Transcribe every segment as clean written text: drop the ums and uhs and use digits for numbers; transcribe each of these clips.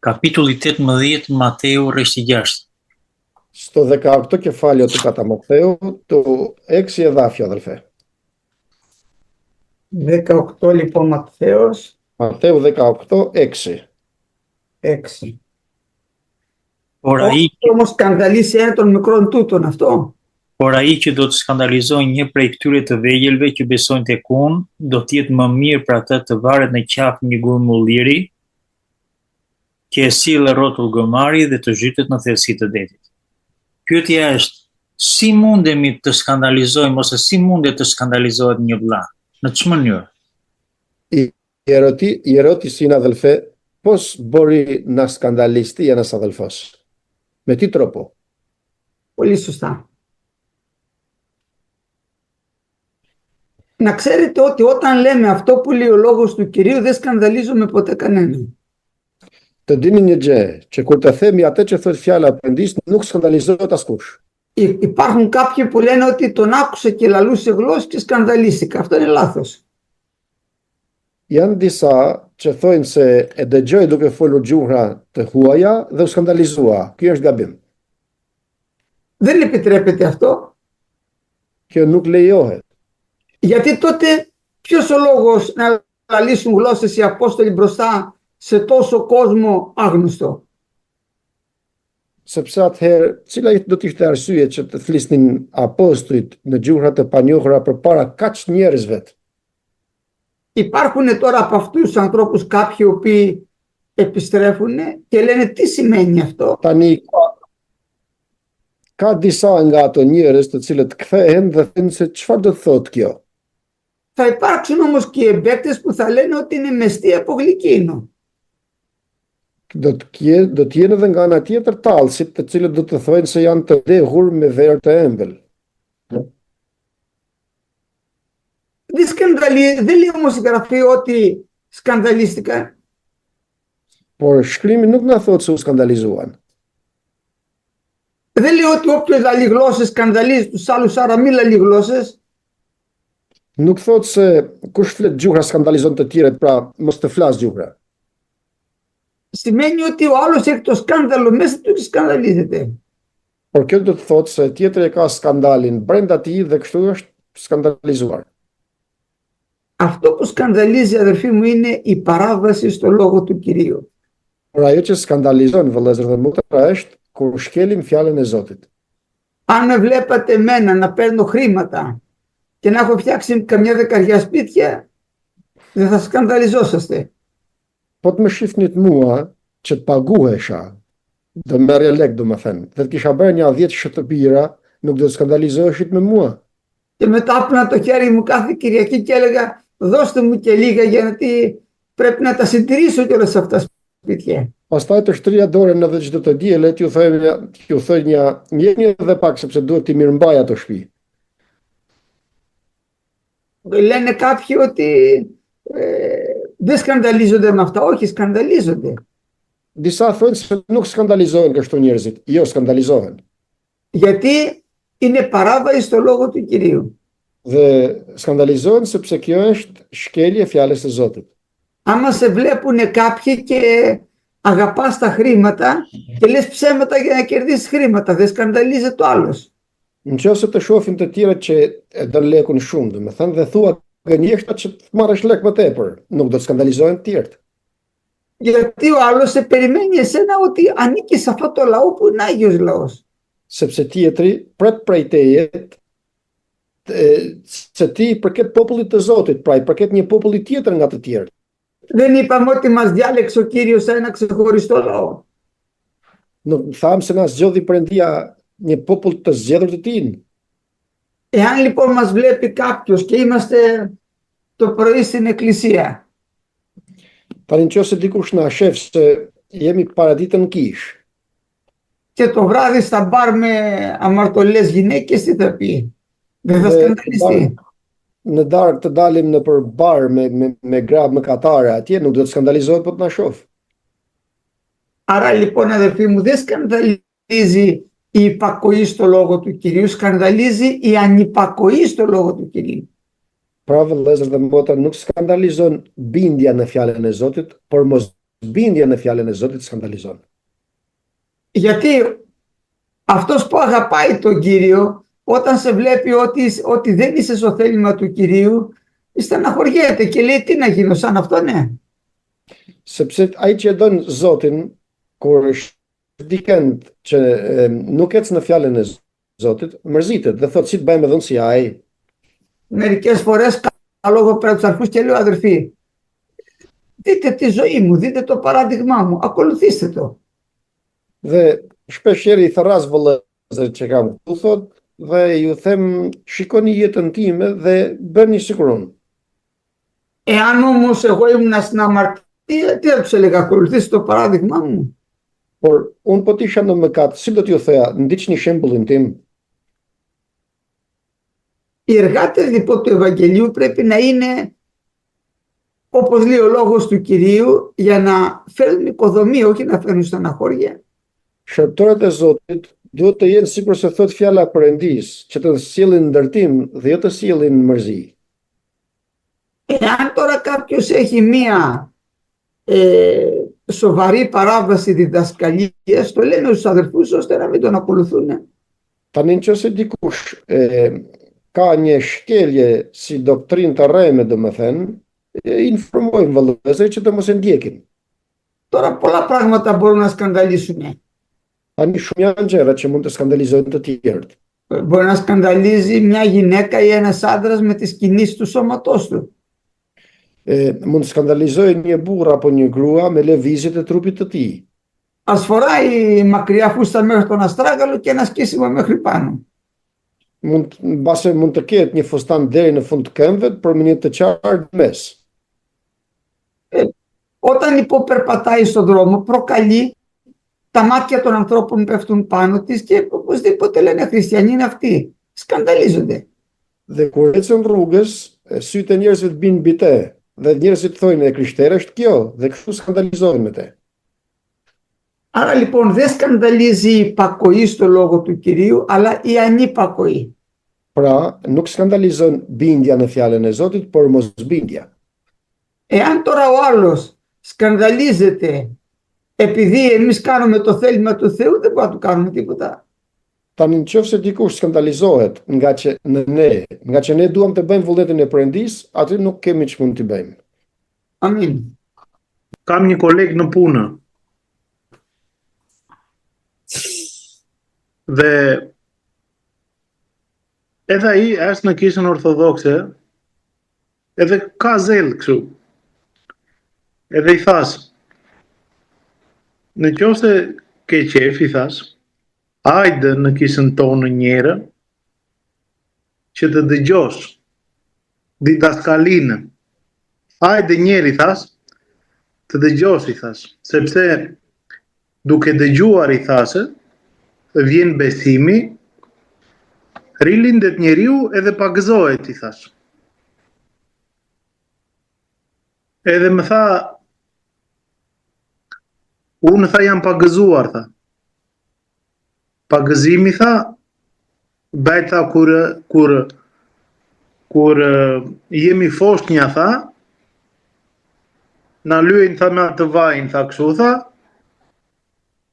Kapitulli 18 Mateu rreshti 6. Στο 18 κεφάλαιο του κατά Μωθαίου, το 6 εδάφιο, αδελφέ. 18 λοιπόν Ματθαίος Μαθαίου 18, 6. 6. Por ai, Όχι όμως σκανδαλίσει ένα των μικρών τούτων αυτό. por ai që do të skandalizojnë një prej këtyre të vegjëlve që besojnë tek unë, do të jetë më mirë për atë të varet në qafë një gur mulliri, që e sillë rrotull gomari dhe të zhytet në thellësi të detit. Pyetja është, si mundemi të skandalizojmë ose si mundet të skandalizohet një vëlla? Në ç'më mënyrë? Η ερώτηση είναι, αδελφέ, πώς μπορεί να σκανδαλιστεί ένας αδελφός? Με τι τρόπο? Πολύ σωστά. Να ξέρετε ότι όταν λέμε αυτό που λέει ο λόγος του Κυρίου δεν σκανδαλίζουμε ποτέ κανέναν. Të dini një gjë, që kur të themi atë që thot fjala e Perëndis, nuk skandalizohet askush. Υπάρχουν κάποιοι που λένε ότι τον άκουσε και λαλούσε γλώσσες και σκανδαλίστηκα. Αυτό είναι λάθος. Janë disa që thojnë se e dëgjoi duke folur gjuhra të huaja dhe u skandalizua. Ky është gabim. Δεν επιτρέπεται αυτό. Kjo nuk lejohet. Γιατί τότε ποιος ο λόγος να λαλήσουν γλώσσες οι Απόστολοι μπροστά σε τόσο κόσμο άγνωστο? Sepse atëherë, cila do të ishte arsye që të flisnin apostujt në gjuhra të panjohura përpara kaq njerëzve? Υπάρχουν τώρα από αυτούς τους ανθρώπους κάποιοι οι οποίοι επιστρέφουν και λένε τι σημαίνει αυτό. Tani ka disa nga ato njerëz të cilët kthehen dhe thënë se çfarë do të thotë kjo. Θα υπάρξουν όμως και εμπαίκτες που θα λένε ότι είναι μεστή από γλυκίνο. Do të jenë edhe nga ana tjetër tallësit, të cilët do të thonë se janë të dehur me verë të ëmbël. Δεν λέει όμως η Γραφή ότι σκανδαλίστηκαν. Por shkrimi nuk na thotë se u skandalizuan. Δεν λέει ότι όποιος λαλεί γλώσσες σκανδαλίζει τους άλλους, άρα μη λαλεί γλώσσες. Nuk thotë se kush flet gjuhra skandalizon të tjerët, pra mos të flas gjuhra. Σημαίνει ότι ο άλλος έχει το σκάνδαλο μέσα του και σκανδαλίζεται. Por kjo do të thotë se tjetri e ka skandalin brenda tij dhe kështu është skandalizuar. Αυτό που σκανδαλίζει, αδερφοί μου, είναι η παράβαση στο λόγο του Κυρίου. Por ajo që skandalizon, vëllezër dhe motra, është kur shkelim fjalën e Zotit. Αν με βλέπατε εμένα να παίρνω χρήματα και να έχω φτιάξει καμιά δεκαριά σπίτια, δεν θα σκανδαλιζόσαστε. Po të më shifnit mua që të paguhesha, do merrja lek, domethënë, dhe të kisha bërë një 10 shtëpira, nuk do të skandalizoheshit me mua. Και μετά άπλωνα το χέρι μου κάθε Κυριακή και έλεγα δώστε μου και λίγα γιατί πρέπει να τα συντηρήσω κιόλας αυτά τα σπίτια. Pastaj të shtrija dorën edhe çdo të diele, t'ju thënë një edhe pak sepse duhet t'i mirëmbaj ato shtëpi. Λένε κάποιοι ότι δεν σκανδαλίζονται με αυτά. Όχι, σκανδαλίζονται. Disa thonë se nuk skandalizohen kështu njerëzit. Jo, skandalizohen. Γιατί είναι παράβαση στο λόγο του Κυρίου. Dhe skandalizohen sepse kjo është shkelje fjalës së Zotit. Άμα σε βλέπουν κάποιοι και αγαπάς τα χρήματα και λες ψέματα για να κερδίσεις χρήματα, δεν σκανδαλίζεται το άλλος. Nëse të shohin të tjerët që e don lekun shumë, domethënë dhe thua gënjeshta që të marrësh lek më tepër, nuk do të skandalizohen të tjerët. Γιατί ο άλλος σε περιμένει εσένα ότι ανήκεις σε αυτό το λαό που είναι Άγιος λαός. Sepse tjetri pret prej teje se ti i përket popullit të Zotit, pra i përket një populli tjetër nga të tjerë. Δεν είπαμε ότι μας διάλεξε ο Κύριος σαν ένα ξεχωριστό λαό. Nuk thamë se na zgjodhi Perëndia një popull të zgjedhur të tij. Εάν λοιπόν μας βλέπει κάποιος και είμαστε το πρωί στην εκκλησία, Tani nëse dikush na shef se jemi paraditën kish, και το βράδυ στα μπαρ με αμαρτωλές γυναίκες, τι θα πει? Δεν θα σκανδαλιστεί? Në darkë të dalim në për bar me gra mëkatare, atje nuk do të skandalizohet po të na shoh. Άρα λοιπόν, αδερφοί μου, δεν σκανδαλίζει η υπακοή στο λόγο του Κυρίου, σκανδαλίζει η ανυπακοή στο λόγο του Κυρίου. Pra vëllezër dhe motra, nuk skandalizon bindja në fjalën e Zotit, por mos bindja në fjalën e Zotit skandalizon. Γιατί αυτός που αγαπάει τον Κύριο, όταν σε βλέπει ότι δεν είσαι στο θέλημα του Κυρίου, στεναχωριέται και λέει τι να γίνω σαν αυτό, ναι. Sepse ai që e don Zotin, kur është dikend që nuk ec në fjalën e Zotit, mërzitet dhe thot si të bëjmë dhënë si ai. Μερικές φορές καλό εγώ πέρα τους αρχούς και λέω αδερφοί, δείτε τη ζωή μου, δείτε το παράδειγμά μου, ακολουθήστε το. Dhe shpesh herë i tharras vëllezër që kam këtu thot dhe ju them shikoni jetën time dhe bëni sikur unë. Εάν όμως εγώ ήμουν στην αμαρτία, τι θα τους έλεγα, ακολουθήστε το παράδειγμά μου. Por unë po t'isha në mëkat, si do t'ju thoja, ndiqni shembullin tim. Οι εργάτες λοιπόν του Ευαγγελίου πρέπει να είναι, όπως λέει ο λόγος του Κυρίου, για να φέρουν οικοδομή, όχι να φέρουν στεναχώρια. Shërptorët e Zotit duhet të jenë sikur se thot fjala e Perëndis, që të sjellin ndërtim dhe jo të sjellin mërzi. Εάν τώρα κάποιος έχει μία σοβαρή παράβαση διδασκαλίας, το λέμε στους αδερφούς ώστε να μην τον ακολουθούν. Tani nëse dikush ka një shkelje si doktrinë të rreme, domethënë, informojmë vëllezërit që të mos e ndjekin. Τώρα πολλά πράγματα μπορούν να σκανδαλίσουν. Tani shumë janë gjëra që mund të skandalizojnë të tjerët. Μπορεί να σκανδαλίζει μια γυναίκα ή ένας άντρας με τις κινήσεις του σώματός του. Mund të skandalizojnë një burr apo një grua me lëvizjet e trupit të tij. Ας φοράει μακριά φούστα μέχρι τον αστράγαλο και ένα σκίσιμο μέχρι πάνω. Mbase mund të ketë një fustan deri në fund të këmbëve, por me një të qartë mes. Όταν λοιπόν περπατάει στον δρόμο, προκαλεί τα μάτια των ανθρώπων που πέφτουν πάνω της και οπωσδήποτε λένε χριστιανοί είναι αυτοί. Σκανδαλίζονται. Dhe kur ecën rrugës, sytë e njerëzve të binë mbi te, dhe njerëzit thonë e krishterë është kjo, dhe kështu skandalizohen me te. Άρα λοιπόν δεν σκανδαλίζει η υπακοή στο λόγο του Κυρίου, αλλά η ανυπακοή. Pra, nuk skandalizon bindja në fjalën e Zotit, por mosbindja. Εάν τώρα ο άλλος σκανδαλίζεται επειδή εμείς κάνουμε το θέλημα του Θεού, δεν μπορούμε να του κάνουμε τίποτα. Tani nëse dikush skandalizohet nga që ne duam të bëjmë vullnetin e Perëndis, aty nuk kemi ç'mund t'i bëjmë. Amin. Kam një koleg në punë dhe edhe ai është në kishën ortodokse, edhe ka zell kështu. Edhe i thash, në qoftë ke qef, i thash, hajde në kishën tonë njëherë që të dëgjosh didaskalinë. Hajde njëri, thash, të dëgjosh, i thash, sepse duke dëgjuar, i thashe, vjen besimi, rilindet njeriu edhe pagëzohet, i thash. Edhe më tha, unë tha jam pagëzuar, tha. Pagëzimi, tha, bëjt, tha, kur jemi foshnja, tha, na lyejnë, tha, me atë vajnë, tha, kështu, tha,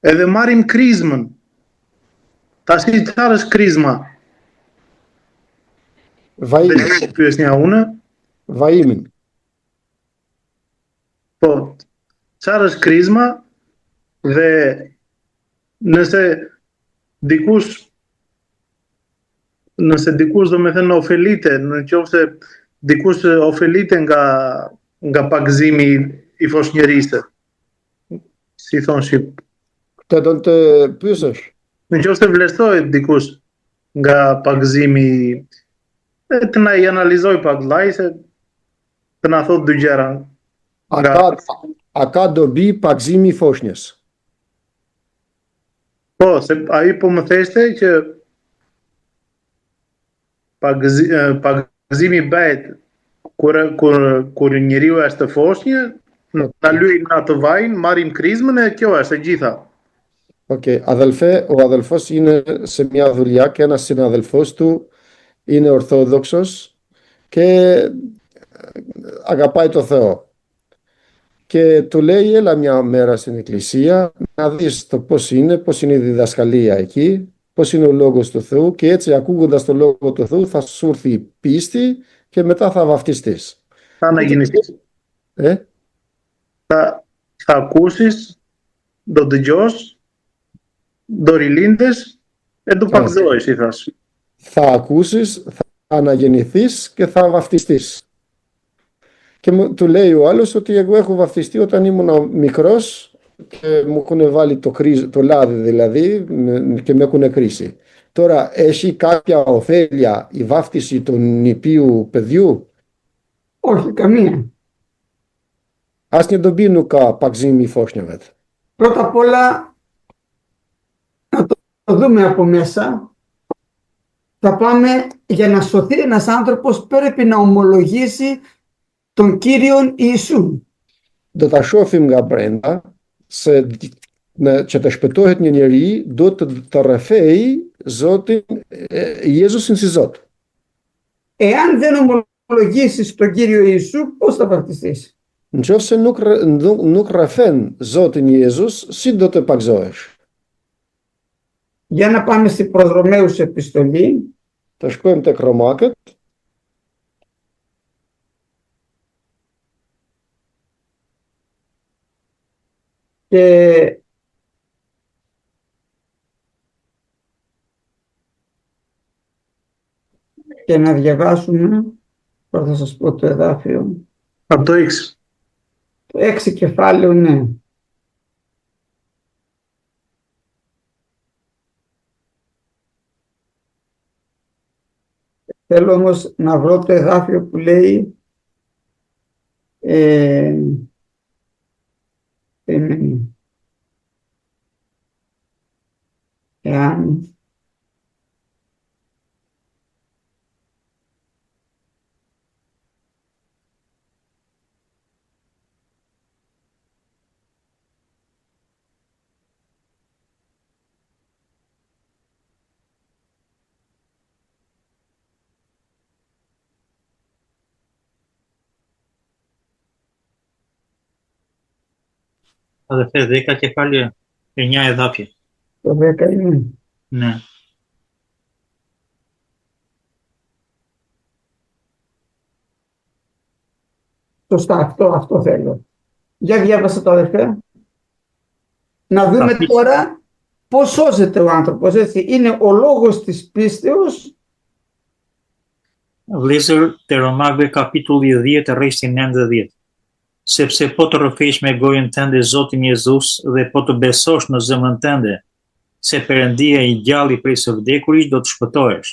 edhe marim krizmën. Tash i çfarë është krizma? Vajimin. Pyesnja unë. Vajimin. Po, çfarë është krizma? Dhe nëse dikush do me thënë ofelite, në qoftë dikush ofelite nga pagëzimi i foshnjërisë, si thon shqip. Të do të pyesësh? Në qoftë vlerësohet dikush nga pagëzimi, të na i analizoj pak vllai se të na thot dy gjëra. A ka dobi pagëzimi i foshnjës? Po, se ai po më theshte që pagëzimi bëhet kur njeriu është foshnjë, ta lyejnë në atë vajin, marrim krizmën e kjo është e gjitha. Okej, Αδελφέ, ο αδελφός είναι σε μια δουλειά και ένας συναδελφός του είναι ορθόδοξος και αγαπάει το Θεό. και του λέει έλα μια μέρα στην εκκλησία να δεις το πώς είναι η διδασκαλία εκεί, πώς είναι ο Λόγος του Θεού και έτσι ακούγοντας το Λόγο του Θεού θα σου έρθει η πίστη και μετά θα βαφτιστείς. Θα αναγεννηθείς. Θα ακούσεις τον Dios, τον Ριλίντες, του Πακδόης ήθας. Θα ακούσεις, θα αναγεννηθείς και θα βαφτιστείς. Και του λέει ο άλλος ότι εγώ έχω βαφτιστεί όταν ήμουν μικρός και μου έχουν βάλει το λάδι δηλαδή και με έχουν κρίσει. Τώρα έχει κάποια ωφέλεια η βάφτιση του νηπίου παιδιού? Όχι, καμία. Ας nie dobinuka pagzimi φόσνιαβετ. Πρώτα απ' όλα να το δούμε από μέσα. Θα πάμε, για να σωθεί ένας άνθρωπος πρέπει να ομολογήσει τον Κύριον Ιησού. Do ta shohim nga brenda se që të shpëtohet një njeri do të rrefej Zotin Jezusin si Zot. Εάν δεν ομολογήσεις τον Κύριο Ιησού, πώς θα βαπτιστείς? Nëse nuk rrefen Zotin Jezus, si do të pagzohesh? Για να πάμε στην προς Ρωμαίους επιστολή. Të shkojmë tek Romakët. Και να διαβάσουμε, τώρα θα σας πω το εδάφιο. Από το 6. Το 6 κεφάλαιο, ναι. Θέλω όμως να βρω το εδάφιο που λέει εάν Αδερφέ, 10 κεφάλαια, 9 εδάφια. το 10 είναι. Ναι. Σωστά, αυτό θέλω. Για διάβασα το αδερφέ. Να δούμε τώρα πώς σώζεται ο άνθρωπος. Έτσι. Είναι ο λόγος της πίστεως. Vlezër të Romakëve kapitulli 10 e rreshti 19. Sepse po të rrëfesh me gojën tënde Zotin Jezus dhe po të besosh në zemrën tënde se Perëndia i gjalli prej së vdekurit do të shpëtohesh,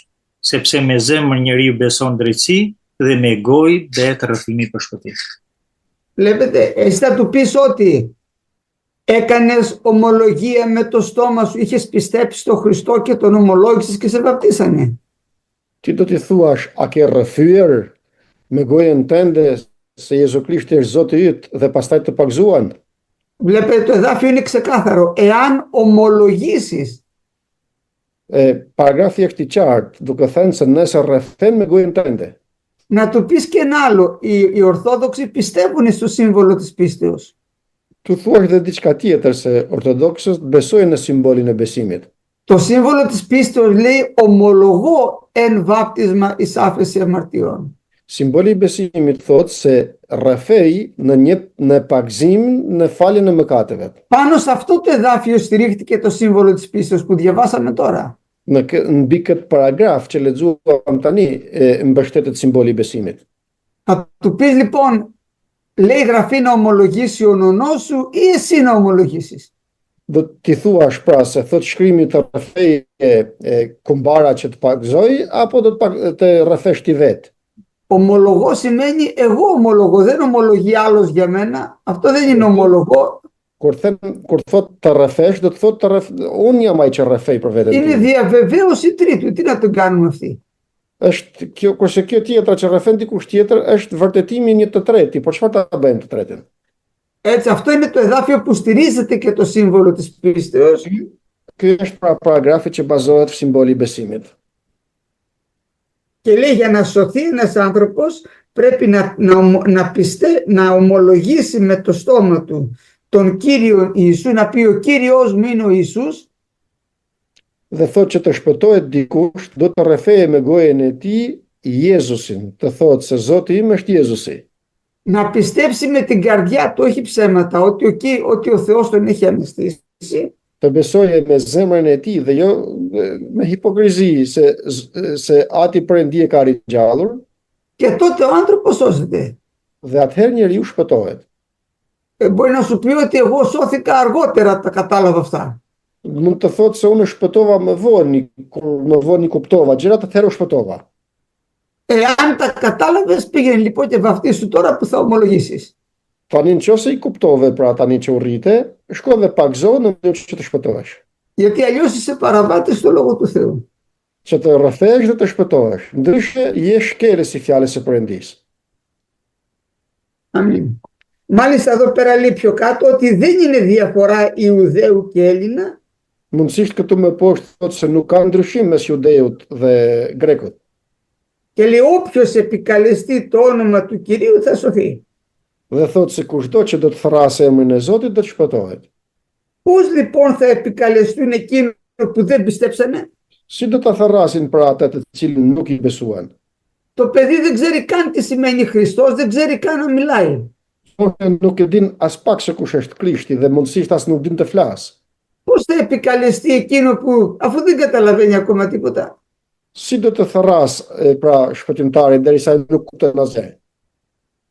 sepse me zemër njeriu beson drejtësi dhe me gojë bëhet rrëfimi për shpëtim. Βλέπετε, εσύ θα του πεις ότι έκανες ομολογία με το στόμα σου, είχες πιστέψει στον Χριστό και τον ομολόγησες και σε βαπτίσανε. Ti do t'i thuash, a ke rrëfyer me gojën tënde se Jezu Krishti është Zoti yt dhe pastaj të pagzuan? Βλέπετε, το εδάφιο είναι ξεκάθαρο. Εάν ομολογήσεις. Paragrafi është i qartë, duke thënë se nëse rrefen me gojën tënde. Να του πεις και ένα άλλο. Οι Ορθόδοξοι πιστεύουν στο σύμβολο της πίστεως. Tu thuash dhe diçka tjetër se ortodoksët besojnë në simbolin e besimit. Το σύμβολο της πίστεως λέει ομολογώ εν βάπτισμα εις άφεση αμαρτιών. Simboli i besimit thotë se rrefej në pagzim në faljen e mëkateve. Πάνω σε αυτό το εδάφιο στηρίχτηκε το σύμβολο της πίστεως που διαβάσαμε τώρα. Mbi këtë paragraf që lexuam tani mbështetet simboli i besimit. Θα του πεις λοιπόν, λέει η γραφή να ομολογήσει ο νονός σου ή εσύ να ομολογήσεις? Do t'i thuash pra se thot shkrimi të rrefeje kumbara që të pagzoj apo do të rrefesh ti vetë? Ομολογώ σημαίνει εγώ ομολογώ, δεν ομολογεί άλλος για μένα. Αυτό δεν είναι ομολογώ. Kur thot të rrefesh, do të thot unë jam ai që rrefej për veten. Είναι διαβεβαίωση τρίτου. Τι να τον κάνουμε αυτή? Është kjo, kurse kjo tjetra që rrefen dikush tjetër është vërtetimi një të treti, por çfarë ta bëjmë të tretin? Έτσι, αυτό είναι το εδάφιο που στηρίζεται και το σύμβολο της πίστεως. Ky është paragrafi që bazohet në simboli i besimit. Και λέει για να σωθεί ένας άνθρωπος πρέπει να ομολογήσει με το στόμα του τον Κύριο Ιησού, να πει ο Κύριος μου είναι ο Ιησούς, Dhe thot që të shpëtohet dikush, do të rrefeje me gojen e tij Jezusin, të thot se Zoti im është Jezusi. να πιστέψει με την καρδιά του, όχι ψέματα, ότι ο Θεός τον έχει αναστήσει, Të besoje me zemrën e tij dhe jo me hipokrizi se ati Perëndi e ka ringjallur, και τότε ο άνθρωπος σώζεται. dhe atëherë njeriu shpëtohet. Μπορεί να σου πει ότι εγώ σώθηκα αργότερα, τα κατάλαβα αυτά. Mund të thotë se unë shpëtova më vonë, kur më vonë kuptova gjërat, atëherë u shpëtova. Αν τα κατάλαβες, πήγαινε λοιπόν και βαφτίσου τώρα που θα ομολογήσεις. Tani nëse i kuptove pra tani që u rrite, shko dhe pagzo në mënyrë që të shpëtohesh. Γιατί αλλιώς είσαι παραβάτης στο Λόγο του Θεού. Që të rrëfesh dhe të shpëtohesh. Ndryshe je shkelës i fjalës së Perëndisë. Αμήν. Μάλιστα εδώ πέρα λέει πιο κάτω ότι δεν είναι διαφορά Ιουδαίου και Έλληνα, Mundësisht këtu më poshtë thotë se nuk ka ndryshim mes judeut dhe grekut. και λέει όποιος επικαλεστεί το όνομα του Κυρίου θα σωθεί. Dhe thotë se kushdo që do të thrasë emrin e Zotit do të shpëtohet. Πώς λοιπόν θα επικαλεστούν εκείνοι που δεν πιστέψανε? Si do ta tharrasin për ata të cilin nuk i besuan? Το παιδί δεν ξέρει καν τι σημαίνει Χριστός, δεν ξέρει καν να μιλάει. Nuk e din as pak se kush është Krishti dhe mundësisht as nuk din të flasë. Πώς θα επικαλεστεί εκείνο που αφού δεν καταλαβαίνει ακόμα τίποτα? Si do të tharras pra shpëtimtarin derisa nuk kupton asgjë?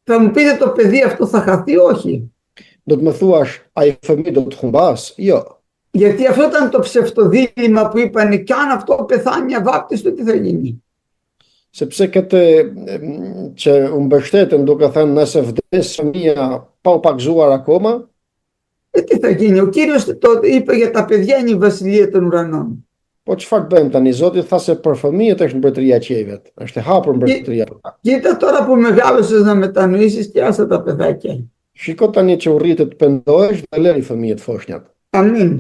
Θα μου πείτε το παιδί αυτό θα χαθεί? Όχι. Do të më thuash, ai fëmijë do të humbas? Jo. Γιατί αυτό ήταν το ψευτοδήλημα που είπανε κι αν αυτό πεθάνει αβάπτιστο τι θα γίνει? Sepse këtë që u mbështetën duke thënë nëse vdes fëmia pa u pagzuar akoma, Τι θα γίνει? Ο Κύριος το είπε για τα παιδιά είναι η βασιλεία των ουρανών. po çfarë bën tani? Zoti tha se për fëmijët është mbretëria e qiejve. Është e hapur mbretëria. Κοίτα τώρα που μεγάλωσες να μετανοήσεις και άσε τα παιδάκια. Shiko tani që u rritet të pendohesh dhe lëri fëmijët foshnjat. Αμήν.